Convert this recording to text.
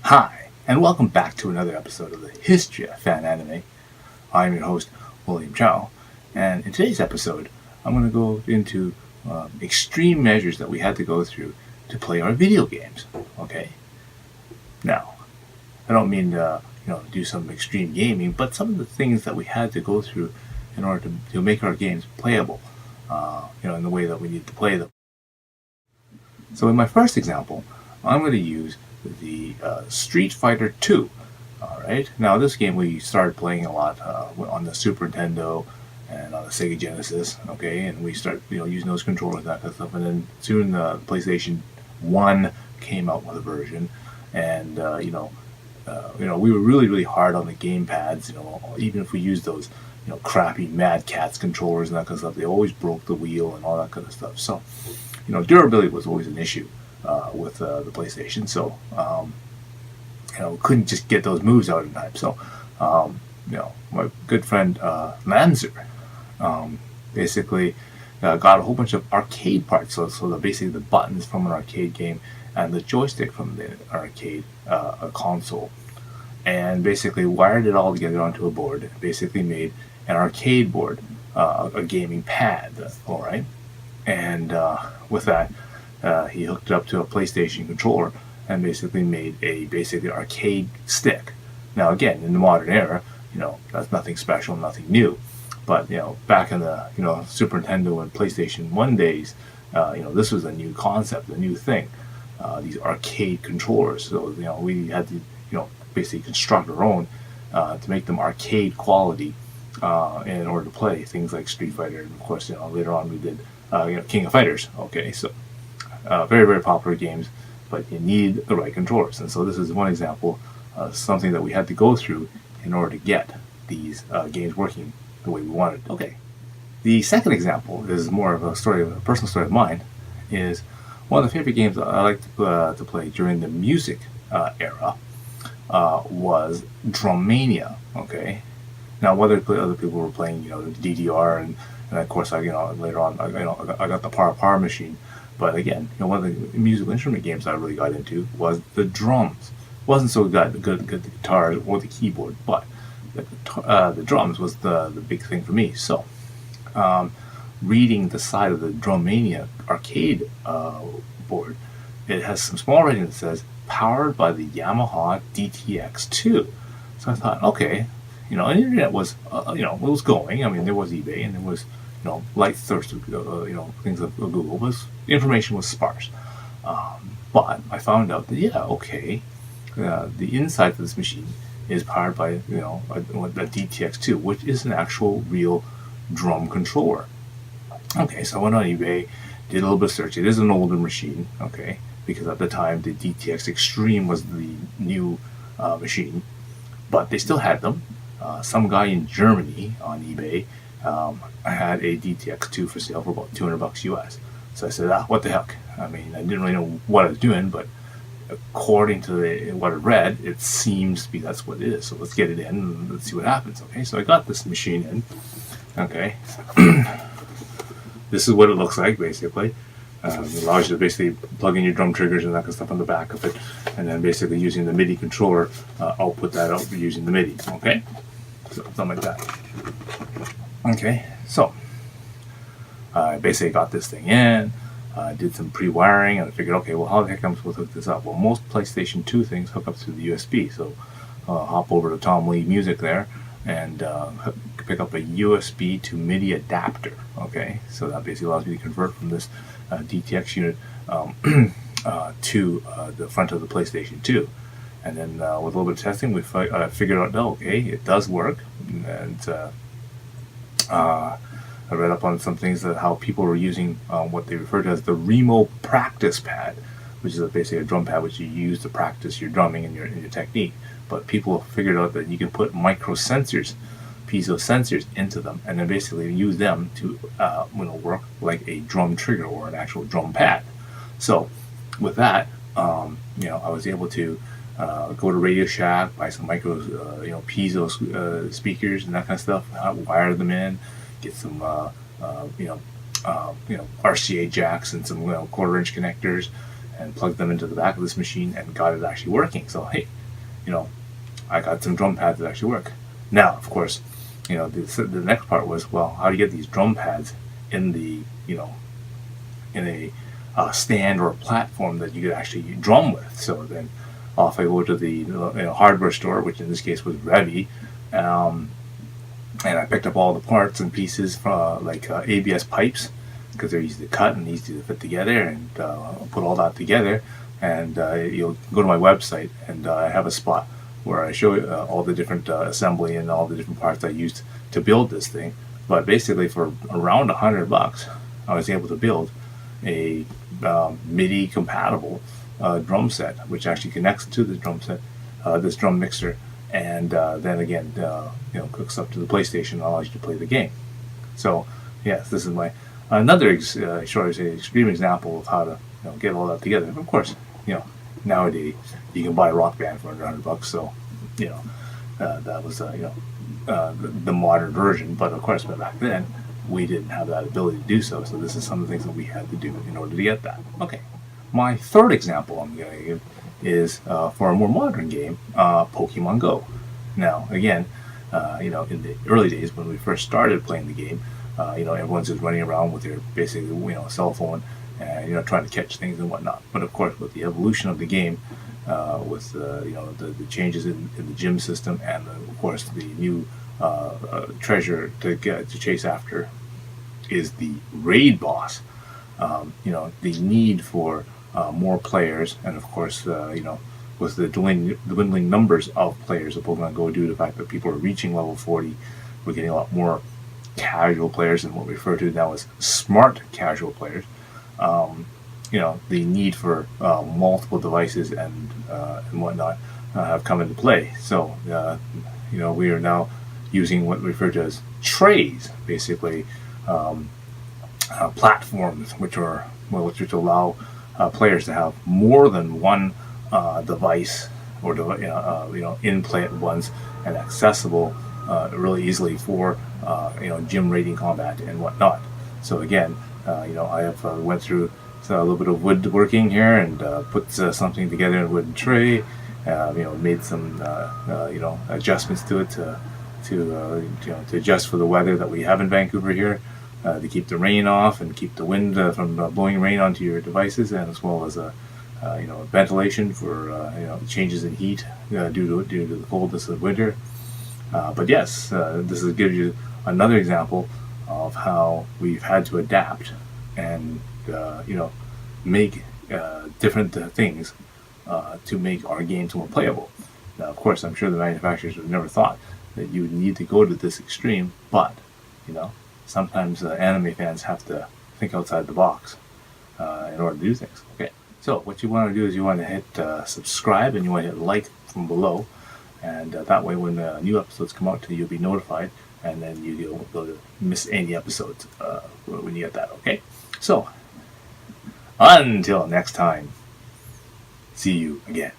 Hi, and welcome back to another episode of the History of Fan Anime. I'm your host, William Chow, and in today's episode, I'm going to go into extreme measures that we had to go through to play our video games. Okay? Now, I don't mean do some extreme gaming, but some of the things that we had to go through in order to make our games playable, in the way that we need to play them. So in my first example, I'm going to use the Street Fighter 2. Alright, now this game we started playing a lot on the Super Nintendo and on the Sega Genesis, okay, and we started using those controllers and that kind of stuff, and then soon the PlayStation 1 came out with a version, and we were really hard on the game pads, even if we used those crappy Mad Catz controllers and that kind of stuff, they always broke the wheel and all that kind of stuff. So durability was always an issue with the PlayStation, so couldn't just get those moves out in time. So my good friend Lanzer basically got a whole bunch of arcade parts, so basically the buttons from an arcade game and the joystick from the arcade console, and basically wired it all together onto a board. Basically made an arcade board, a gaming pad, all right, and with that he hooked it up to a PlayStation controller and basically made a basically arcade stick. Now again, in the modern era, that's nothing special, nothing new. But back in the Super Nintendo and PlayStation 1 days, this was a new concept, a new thing. These arcade controllers. So we had to basically construct our own to make them arcade quality in order to play things like Street Fighter, and of course later on we did King of Fighters. Okay, so very popular games, but you need the right controllers, and so this is one example of something that we had to go through in order to get these games working the way we wanted. Okay, the second example is more of a personal story of mine. Is one of the favorite games that I like to play during the music era was Drummania. Okay, now whether other people were playing the DDR and of course later on I got the Power machine. But again, one of the musical instrument games I really got into was the drums. Wasn't so good the guitar or the keyboard, but the drums was the big thing for me. So, reading the side of the Drummania arcade board, it has some small writing that says powered by the Yamaha DTX2. So I thought, okay, and the internet was it was going. I mean, there was eBay and there was light thirst, things of Google, was the information was sparse. But I found out that the inside of this machine is powered by a DTX2, which is an actual real drum controller. Okay, so I went on eBay, did a little bit of search. It is an older machine, okay, because at the time the DTX Extreme was the new machine, but they still had them. Some guy in Germany on eBay I had a DTX2 for sale for about $200 US. So I said, what the heck? I mean, I didn't really know what I was doing, but according to what I read, it seems to be that's what it is. So let's get it in and let's see what happens. Okay, so I got this machine in. Okay, this is what it looks like basically. It allows you to basically plug in your drum triggers and that kind of stuff on the back of it, and then basically using the MIDI controller, output that out using the MIDI. Okay, so something like that. Okay, so I basically got this thing in, did some pre-wiring, and I figured, okay, well, how the heck am I supposed to hook this up? Well, most PlayStation 2 things hook up through the USB, so hop over to Tom Lee Music there and pick up a USB to MIDI adapter. Okay, so that basically allows me to convert from this DTX unit to the front of the PlayStation 2. And then with a little bit of testing, we figured out, okay, it does work, and I read up on some things that how people were using what they refer to as the Remo practice pad, which is basically a drum pad which you use to practice your drumming and your technique. But people figured out that you can put micro sensors, piezo sensors into them, and then basically use them to work like a drum trigger or an actual drum pad. So with that, I was able to go to Radio Shack, buy some micro, piezo speakers and that kind of stuff, wire them in, get some, RCA jacks and some quarter-inch connectors, and plugged them into the back of this machine and got it actually working. So hey, I got some drum pads that actually work. Now, of course, the next part was, well, how do you get these drum pads in the in a stand or a platform that you could actually drum with? So then off I go to the hardware store, which in this case was Revy, and I picked up all the parts and pieces from like ABS pipes, because they're easy to cut and easy to fit together, and put all that together. And you'll go to my website, and I have a spot where I show all the different assembly and all the different parts I used to build this thing. But basically, for around $100, I was able to build a MIDI compatible drum set, which actually connects to the drum set, this drum mixer, and then again, hooks up to the PlayStation and allows you to play the game. So yes, this is my another extreme example of how to get all that together. And of course, nowadays you can buy a Rock Band for under $100, so that was the modern version. But of course, back then we didn't have that ability to do so. So this is some of the things that we had to do in order to get that. Okay, my third example I'm going to give is for a more modern game, Pokemon Go. Now, again, in the early days when we first started playing the game, everyone's just running around with their basically cell phone and trying to catch things and whatnot. But of course, with the evolution of the game, with the changes in the gym system, and of course the new treasure to chase after is the raid boss. The need for more players, and of course, with the dwindling numbers of players of Pokemon Go, due to the fact that people are reaching level 40, we're getting a lot more casual players, and what we refer to now as smart casual players. The need for multiple devices and whatnot have come into play. So, we are now using what we refer to as trays, basically platforms, which allow players to have more than one device or in play at once, and accessible really easily for gym raiding combat and whatnot. So again, I have went through a little bit of woodworking here and put something together in a wooden tray. Made some adjustments to it to adjust for the weather that we have in Vancouver here, to keep the rain off and keep the wind from blowing rain onto your devices, and as well as ventilation for changes in heat due to the coldness of winter. But yes, this gives you another example of how we've had to adapt and make different things to make our games more playable. Now, of course, I'm sure the manufacturers have never thought that you would need to go to this extreme, but sometimes anime fans have to think outside the box in order to do things. Okay, so what you want to do is you want to hit subscribe, and you want to hit like from below, and that way when new episodes come out to you, you'll be notified, and then you won't be able to miss any episodes when you get that. Okay, so until next time, see you again.